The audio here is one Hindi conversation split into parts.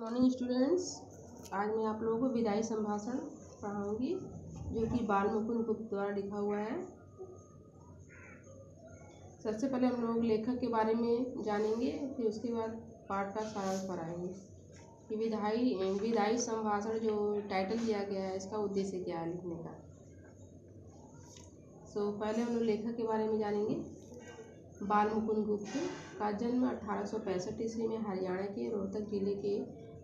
मॉर्निंग स्टूडेंट्स, आज मैं आप लोगों को विदाई संभाषण पढ़ाऊंगी जो कि बाल मुकुंद गुप्त द्वारा लिखा हुआ है। सबसे पहले हम लोग लेखक के बारे में जानेंगे, फिर उसके बाद पाठ का सारांश पढ़ाएंगे कि विदाई संभाषण जो टाइटल दिया गया है इसका उद्देश्य क्या है लिखने का। पहले हम लोग लेखक के बारे में जानेंगे। बाल मुकुंद गुप्त का जन्म 1865 ईस्वी में हरियाणा के रोहतक जिले के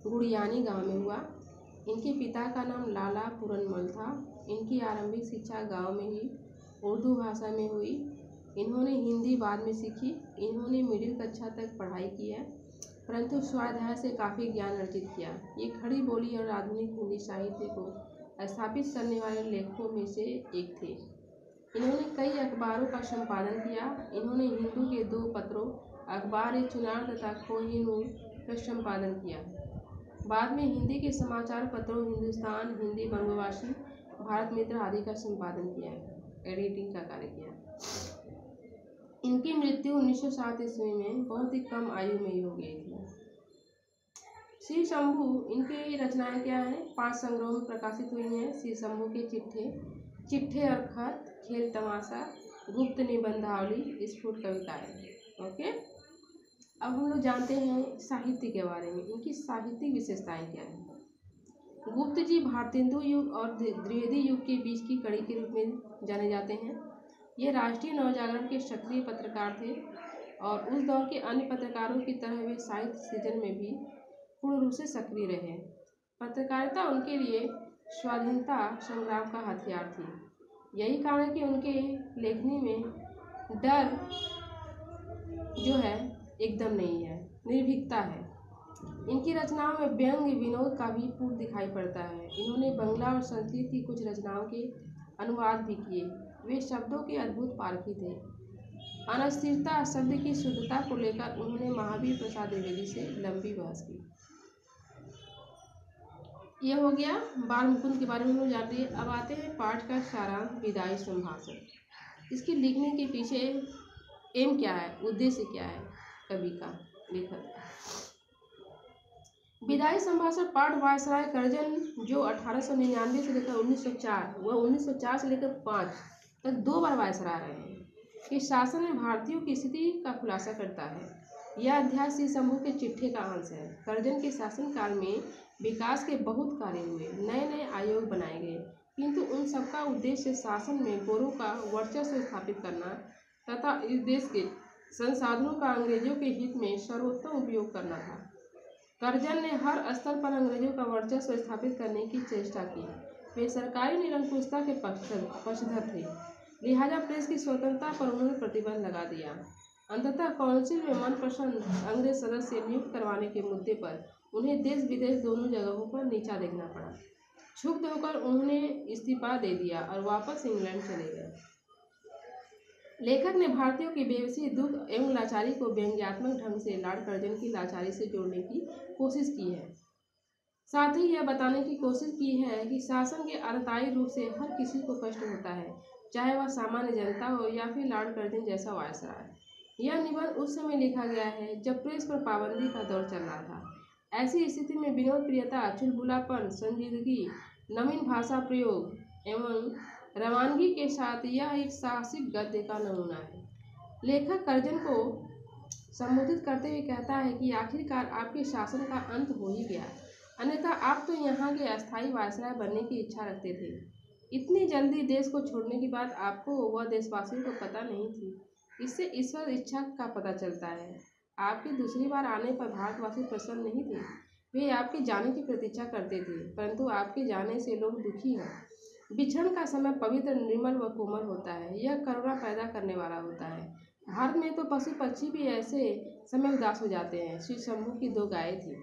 गुड़ियानी गांव में हुआ। इनके पिता का नाम लाला पूरनमल था। इनकी आरंभिक शिक्षा गांव में ही उर्दू भाषा में हुई। इन्होंने हिंदी बाद में सीखी। इन्होंने मिडिल कक्षा तक पढ़ाई की है, परंतु स्वाध्याय से काफ़ी ज्ञान अर्जित किया। ये खड़ी बोली और आधुनिक हिंदी साहित्य को स्थापित करने वाले लेखकों में से एक थे। इन्होंने कई अखबारों का संपादन किया। इन्होंने हिंदू के 2 पत्रों अखबार-ए-चुनार तथा कोहिनूर का संपादन किया। बाद में हिंदी के समाचार पत्रों हिंदुस्तान, हिंदी बंगवासी, भारत मित्र आदि का संपादन किया, एडिटिंग का कार्य किया। इनकी मृत्यु 1907 ईस्वी में बहुत ही कम आयु में ही हो गई थी। श्री शंभू, इनकी रचनाएं क्या हैं? 5 संग्रहों में प्रकाशित हुई हैं। श्री शंभू के चिट्ठे और खत, खेल तमाशा, गुप्त निबंधावली, स्फुट कविताएं। ओके, अब हम लोग जानते हैं साहित्य के बारे में। इनकी साहित्यिक विशेषताएं क्या हैं? गुप्त जी भारतेंदु युग और द्विवेदी युग के बीच की कड़ी के रूप में जाने जाते हैं। ये राष्ट्रीय नवजागरण के सक्रिय पत्रकार थे और उस दौर के अन्य पत्रकारों की तरह वे साहित्य सृजन में भी पूर्ण रूप से सक्रिय रहे। पत्रकारिता उनके लिए स्वाधीनता संग्राम का हथियार थी। यही कारण है कि उनके लेखनी में डर जो है एकदम नहीं है, निर्भीकता है। इनकी रचनाओं में व्यंग्य विनोद का भी पूर्ण दिखाई पड़ता है। इन्होंने बंगला और संस्कृत की कुछ रचनाओं के अनुवाद भी किए। वे शब्दों के अद्भुत पारखी थे। अनस्थिरता शब्द की शुद्धता को लेकर उन्होंने महावीर प्रसाद द्विवेदी से लंबी बहस की। यह हो गया बाल मुकुंद के बारे में हम जान लिए। अब आते हैं पाठ का सारांश, विदाई संभाषण। इसके लिखने के पीछे एम क्या है, उद्देश्य क्या है कवि का, लेखक। विदाई संभाषण पाठ वायसराय कर्जन जो 1899 से लेकर 1904 वह 1904 से लेकर 5 तक 2 बार वायसराय रहे हैं, के शासन में भारतीयों की स्थिति का खुलासा करता है। यह अध्याय श्री शंभू के चिट्ठे का अंश है। कर्जन के शासनकाल में विकास के बहुत कार्य हुए, नए नए आयोग बनाए गए, किंतु उन सबका उद्देश्य शासन में गोरों का वर्चस्व स्थापित करना तथा इस देश के संसाधनों का अंग्रेजों के हित में सर्वोत्तम उपयोग करना था। कर्जन ने हर स्तर पर अंग्रेजों का वर्चस्व स्थापित करने की चेष्टा की। वे सरकारी निरंकुशता के पक्षधर थे, लिहाजा प्रेस की स्वतंत्रता पर उन्होंने प्रतिबंध लगा दिया। अंततः काउंसिल में मनपसंद अंग्रेज सदस्य नियुक्त करवाने के मुद्दे पर उन्हें देश विदेश दोनों जगहों पर नीचा देखना पड़ा। क्षुब्ध होकर उन्होंने इस्तीफा दे दिया और वापस इंग्लैंड चले गए। लेखक ने भारतीयों की बेबसी, दुख एवं लाचारी को व्यंग्यात्मक ढंग से लॉर्ड कर्जन की लाचारी से जोड़ने की कोशिश की है। साथ ही यह बताने की कोशिश की है कि शासन के अर्थाई रूप से हर किसी को कष्ट होता है, चाहे वह सामान्य जनता हो या फिर लॉर्ड कर्जन जैसा वायसराय। यह निबंध उस समय लिखा गया है जब प्रेस पर पाबंदी का दौर चल रहा था। ऐसी स्थिति में विनोद प्रियता, चुलबुलापन, संजीदगी, नवीन भाषा प्रयोग एवं रवानगी के साथ यह एक साहसिक गद्य का नमूना है। लेखक कर्जन को संबोधित करते हुए कहता है कि आखिरकार आपके शासन का अंत हो ही गया, अन्यथा आप तो यहाँ के अस्थायी वायसराय बनने की इच्छा रखते थे। इतनी जल्दी देश को छोड़ने की बात आपको व देशवासियों को पता नहीं थी। इससे ईश्वर इच्छा का पता चलता है। आपके दूसरी बार आने पर भारतवासी प्रसन्न नहीं थे। वे आपके जाने की प्रतीक्षा करते थे, परंतु आपके जाने से लोग दुखी हैं। बिछड़न का समय पवित्र, निर्मल व कोमल होता है। यह करुणा पैदा करने वाला होता है। भारत में तो पशु पक्षी भी ऐसे समय उदास हो जाते हैं। श्री शंभू की 2 गायें थी।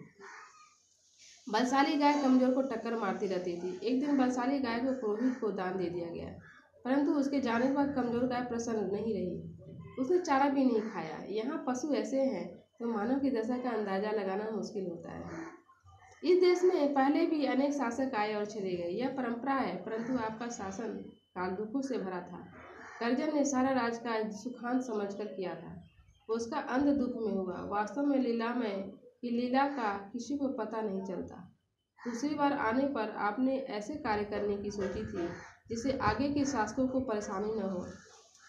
बलशाली गाय कमजोर को टक्कर मारती रहती थी। एक दिन बलशाली गाय को पुरोहित को दान दे दिया गया, परंतु उसके जाने पर कमजोर गाय प्रसन्न नहीं रही। उसने चारा भी नहीं खाया। यहाँ पशु ऐसे हैं तो मानव की दशा का अंदाजा लगाना मुश्किल होता है। इस देश में पहले भी अनेक शासक आए और चले गए, यह परंपरा है, परंतु आपका शासन काल दुखों से भरा था। कर्जन ने सारा राजकाज सुखांत समझकर किया था, उसका अंत दुख में हुआ। वास्तव में लीलामय कि लीला का किसी को पता नहीं चलता। दूसरी बार आने पर आपने ऐसे कार्य करने की सोची थी जिससे आगे के शासकों को परेशानी न हो,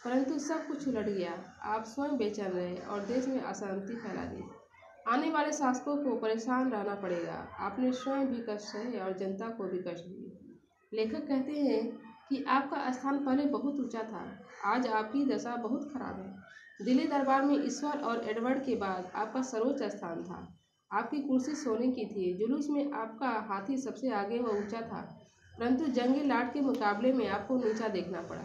परंतु सब कुछ उलट गया। आप स्वयं बेचैन रहे और देश में अशांति फैला दी। आने वाले शासकों को परेशान रहना पड़ेगा। आपने स्वयं भी कष्ट सहे और जनता को भी कष्ट दिए। लेखक कहते हैं कि आपका स्थान पहले बहुत ऊंचा था, आज आपकी दशा बहुत खराब है। दिल्ली दरबार में ईश्वर और एडवर्ड के बाद आपका सर्वोच्च स्थान था। आपकी कुर्सी सोने की थी, जुलूस में आपका हाथी सबसे आगे व ऊंचा था, परंतु जंगी लाट के मुकाबले में आपको नीचा देखना पड़ा।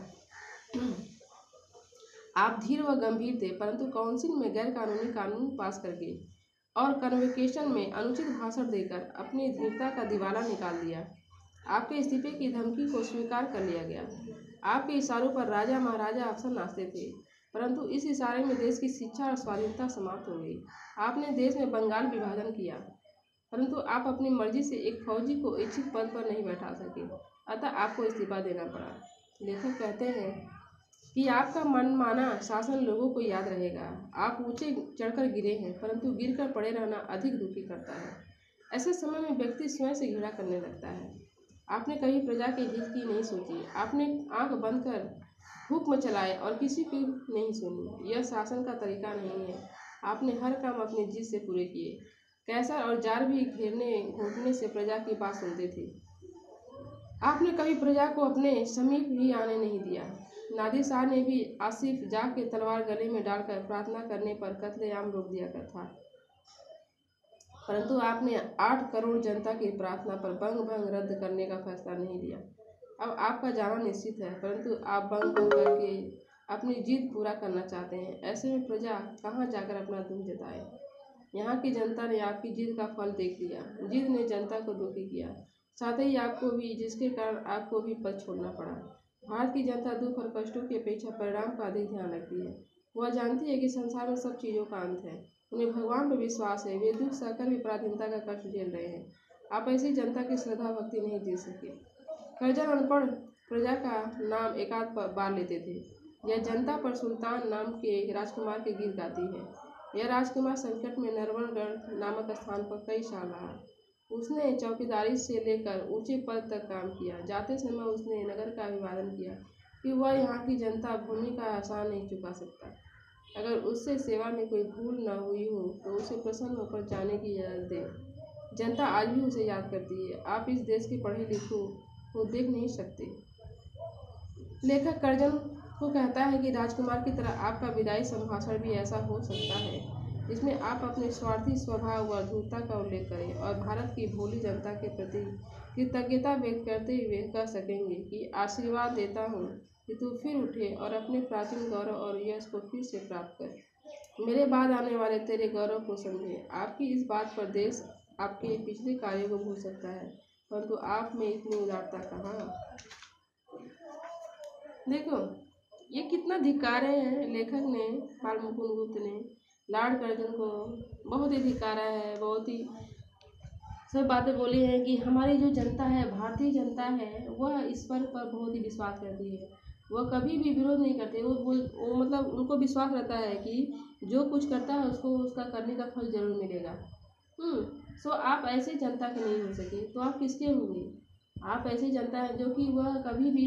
आप धीर व गंभीर थे, परंतु काउंसिल में गैर कानूनी कानून पास करके और कन्वोकेशन में अनुचित भाषण देकर अपनी धीरता का दिवाला निकाल दिया। आपके इस्तीफे की धमकी को स्वीकार कर लिया गया। आपके इशारों पर राजा महाराजा अफसर नाचते थे, परंतु इस इशारे में देश की शिक्षा और स्वाधीनता समाप्त हो गई। आपने देश में बंगाल विभाजन किया, परंतु आप अपनी मर्जी से एक फौजी को इच्छित पद पर नहीं बैठा सके, अतः आपको इस्तीफा देना पड़ा। लेखक कहते हैं कि आपका मनमाना शासन लोगों को याद रहेगा। आप ऊंचे चढ़कर गिरे हैं, परंतु गिरकर पड़े रहना अधिक दुखी करता है। ऐसे समय में व्यक्ति स्वयं से घृणा करने लगता है। आपने कभी प्रजा के हित की नहीं सोची। आपने आंख बंद कर हुक्म चलाए और किसी की नहीं सुनी। यह शासन का तरीका नहीं है। आपने हर काम अपनी जिद से पूरे किए। कैसर और जार भी घेरने घोटने से प्रजा की बात सुनते थे। आपने कभी प्रजा को अपने समीप ही आने नहीं दिया। नादिर शाह ने भी आसिफ जाग के तलवार गले में डालकर प्रार्थना करने पर कत्लेआम रोक दिया था, परंतु आपने 8 करोड़ जनता की प्रार्थना पर बंग भंग रद्द करने का फैसला नहीं लिया। अब आपका जाना निश्चित है, परंतु आप बंग भंग करके अपनी जिद पूरा करना चाहते हैं। ऐसे में प्रजा कहाँ जाकर अपना दुख जताए। यहाँ की जनता ने आपकी जिद का फल देख लिया। जिद ने जनता को दुखी किया, साथ ही आपको भी, जिसके कारण आपको भी पद छोड़ना पड़ा। भारत की जनता दुख और कष्टों की अपेक्षा परिणाम का अधिक ध्यान रखती है। वह जानती है कि संसार में सब चीज़ों का अंत है। उन्हें भगवान पर विश्वास है। वे दुख सहकर भी पराधीनता का कष्ट झेल रहे हैं। आप ऐसी जनता की श्रद्धा भक्ति नहीं जीत सके। कर्जन अनपढ़ प्रजा का नाम एकाध बार लेते थे। यह जनता पर सुल्तान नाम के राजकुमार के गीत गाती है। यह राजकुमार संकट में नरवणगढ़ नामक स्थान पर कई साल रहा। उसने चौकीदारी से लेकर ऊंचे पद तक काम किया। जाते समय उसने नगर का अभिवादन किया कि वह यहाँ की जनता भूमि का एहसान नहीं चुका सकता। अगर उससे सेवा में कोई भूल न हुई हो तो उसे प्रसन्न होकर जाने की इजाज़त दे। जनता आज भी उसे याद करती है। आप इस देश के पढ़े लिखों को देख नहीं सकते। लेखक कर्जन को कहता है कि राजकुमार की तरह आपका विदाई संभाषण भी ऐसा हो सकता है जिसमें आप अपने स्वार्थी स्वभाव व धूर्तता का उल्लेख करें और भारत की भोली जनता के प्रति कृतज्ञता व्यक्त करते हुए कह सकेंगे कि आशीर्वाद देता हूँ कि तू फिर उठे और अपने प्राचीन गौरव और यश को फिर से प्राप्त कर। मेरे बाद आने वाले तेरे गौरव को समझे। आपकी इस बात पर देश आपके पिछले कार्यों को भूल सकता है, परंतु आप में इतनी उदारता कहाँ। देखो ये कितना धिक्कारे हैं। लेखक ने, बाल मुकुंद गुप्त ने लॉर्ड कर्जन को बहुत ही धिक्कारा है, बहुत ही सब बातें बोली हैं कि हमारी जो जनता है, भारतीय जनता है, वह ईश्वर पर बहुत ही विश्वास करती है। वह कभी भी विरोध नहीं करते। वो मतलब उनको विश्वास रहता है कि जो कुछ करता है उसको उसका करने का फल जरूर मिलेगा। सो आप ऐसे जनता के नहीं हो सके तो आप किसके होंगे। आप ऐसी जनता है जो कि वह कभी भी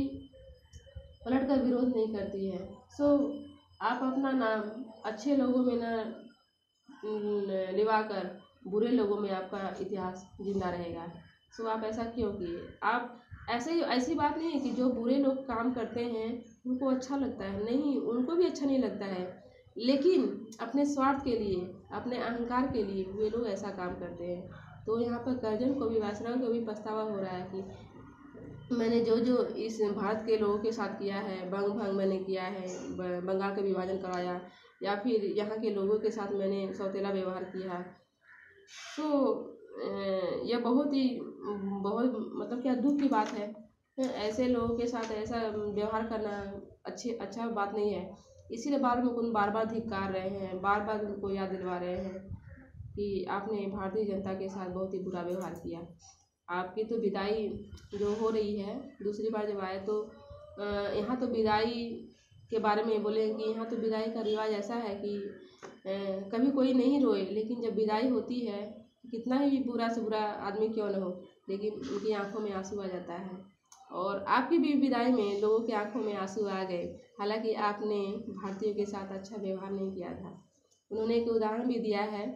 पलट कर विरोध नहीं करती है। सो आप अपना नाम अच्छे लोगों में न लिवाकर बुरे लोगों में आपका इतिहास जिंदा रहेगा। सो आप ऐसा क्यों किए। आप ऐसी बात नहीं है कि जो बुरे लोग काम करते हैं उनको अच्छा लगता है, नहीं, उनको भी अच्छा नहीं लगता है, लेकिन अपने स्वार्थ के लिए, अपने अहंकार के लिए वे लोग ऐसा काम करते हैं। तो यहाँ पर कर्जन को भी, वायसराय को भी पछतावा हो रहा है कि मैंने जो जो इस भारत के लोगों के साथ किया है, बंग भंग मैंने किया है, बंगाल का विभाजन कराया, या फिर यहाँ के लोगों के साथ मैंने सौतेला व्यवहार किया। तो यह बहुत मतलब क्या दुख की बात है। ऐसे लोगों के साथ ऐसा व्यवहार करना अच्छा बात नहीं है। इसीलिए बाल मुकुंद बार बार धिक्कार रहे हैं, बार बार उनको याद दिलवा रहे हैं कि आपने भारतीय जनता के साथ बहुत ही बुरा व्यवहार किया। आपकी तो विदाई जो हो रही है, दूसरी बार जब आए तो यहाँ तो विदाई के बारे में बोले कि यहाँ तो विदाई का रिवाज ऐसा है कि कभी कोई नहीं रोए, लेकिन जब विदाई होती है, कितना ही बुरा से बुरा आदमी क्यों न हो, लेकिन उनकी आंखों में आंसू आ जाता है। और आपकी भी विदाई में लोगों की आंखों में आंसू आ गए, हालांकि आपने भारतीयों के साथ अच्छा व्यवहार नहीं किया था। उन्होंने एक उदाहरण भी दिया है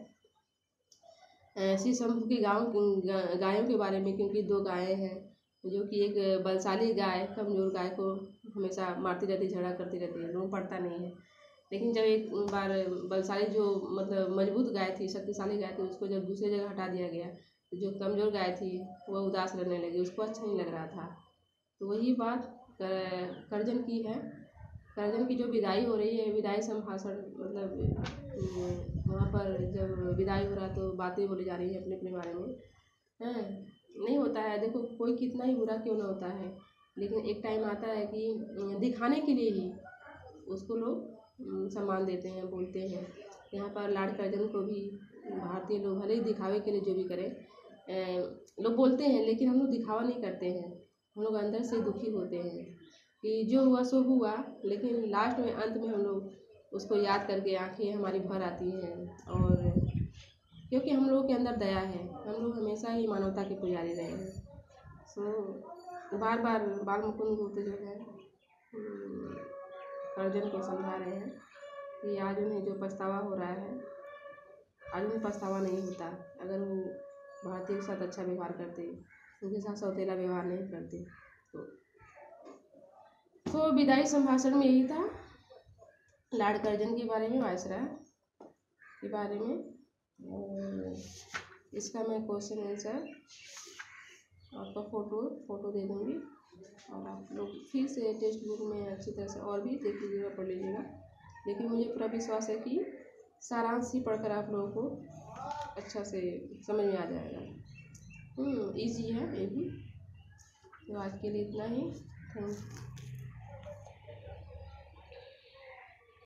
श्री शंभू के गायों के बारे में, क्योंकि 2 गायें हैं जो कि एक बलशाली गाय कमजोर गाय को हमेशा मारती रहती, झगड़ा करती रहती है, लोग पड़ता नहीं है। लेकिन जब एक बार बलशाली जो मतलब मजबूत गाय थी, शक्तिशाली गाय थी, उसको जब दूसरी जगह हटा दिया गया तो जो कमजोर गाय थी वह उदास रहने लगी, उसको अच्छा नहीं लग रहा था। तो वही बात करजन की है। करजन की जो विदाई हो रही है, विदाई संभाषण मतलब वहाँ पर जब विदाई हो रहा तो बातें बोली जा रही है अपने अपने बारे में, हैं। नहीं होता है, देखो कोई कितना ही बुरा क्यों ना होता है, लेकिन एक टाइम आता है कि दिखाने के लिए ही उसको लोग सम्मान देते हैं, बोलते हैं। यहाँ पर लॉर्ड कर्जन को भी भारतीय लोग भले ही दिखावे के लिए जो भी करें, लोग बोलते हैं, लेकिन हम लोग दिखावा नहीं करते हैं। हम लोग अंदर से दुखी होते हैं कि जो हुआ सो हुआ, लेकिन लास्ट में अंत में हम लोग उसको याद करके आंखें हमारी भर आती हैं। और क्योंकि हम लोगों के अंदर दया है, हम लोग हमेशा ही मानवता के पुजारी रहे हैं। सो बार बार बाल मुकुंद गुप्त जो है कर्जन को समझा रहे हैं कि आज उन्हें जो पछतावा हो रहा है, आज उन्हें पछतावा नहीं होता अगर वो भारतीय के साथ अच्छा व्यवहार करते, उनके साथ सौतेला व्यवहार नहीं करते। तो विदाई संभाषण में यही था लॉर्ड कर्जन के बारे में, वायसराय के बारे में। इसका मैं क्वेश्चन आंसर आपका फ़ोटो दे दूँगी, और आप लोग फिर से टेक्स्ट बुक में अच्छी तरह से और भी देख लीजिएगा, पढ़ लीजिएगा। लेकिन मुझे पूरा विश्वास है कि सारांश ही पढ़कर आप लोगों को अच्छा से समझ में आ जाएगा। ईजी है ये भी। तो आज के लिए इतना ही। Thank you.